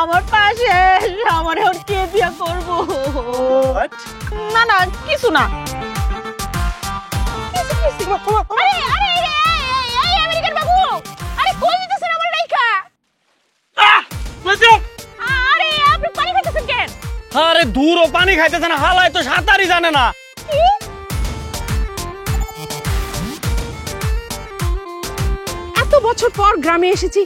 আমার পাশে আমার এখন কে বিয়ে করবো? না না কিছু না। আমেরিকান বাবু, আরে কই দিতেছেন আমার রাইখা? আরে আপনি পানি খাইতেছেন কেন? আরে দূর ও পানি খাইতেছে না, হালায় তো সাঁতারই জানে না। এত বছর পর গ্রামে এসেছি,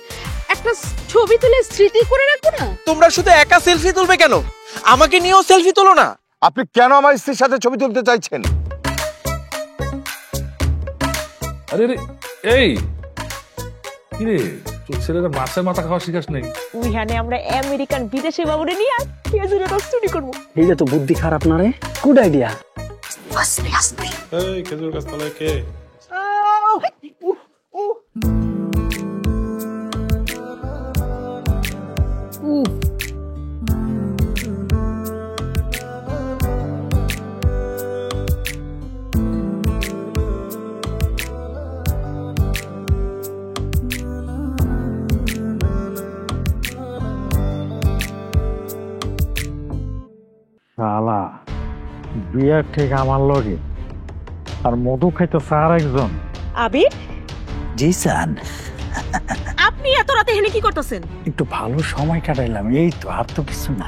একটা ছবি তুলে স্মৃতি করে রাখবো না? তোমরা শুধু একা সেলফি তুলবে কেন? আমাকে নিয়েও সেলফি তোলো না। আপনি কেন আমার স্ত্রীর সাথে ছবি তুলতে চাইছেন? আরে রে, এই কি রে, তোর ছেলেরা মাছের মাথা খাওয়া শিখাস নেই? ওইখানে আমরা আমেরিকান বিদেশি বাবুরে নিয়ে খেজুরের রস চুরি করবো। এইটা তো বুদ্ধি খারাপ না রে, গুড আইডিয়া। আস্তে আস্তে। এই খেজুর গাছ তলায় কে? শালা বিয়ার ঠিক আমার লগে, আর মধু খাইতেছে আর একজন। আবির, জি স্যার। আপনি এত রাতে এখানে কি করতেছেন? একটু ভালো সময় কাটাইলাম, এই তো, আর তো কিছু না।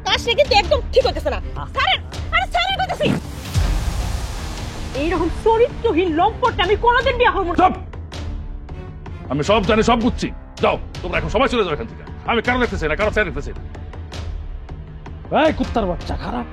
কাজটা কিন্তু একদম ঠিক হইতেছে না। স্যারের, আরে স্যারের কইতাছি। এইরকম চরিত্রহীন লম্পট আমি কোনোদিন বিয়ে করব না। চুপ! আমি সব জানি, সব বুঝছি। যাও তোমরা এখন সবাই চলে যাও এখান থেকে। আমি কারো দেখতেছি না, কারো স্যার দেখতেছি না। এই কুত্তার বাচ্চা খারাপ।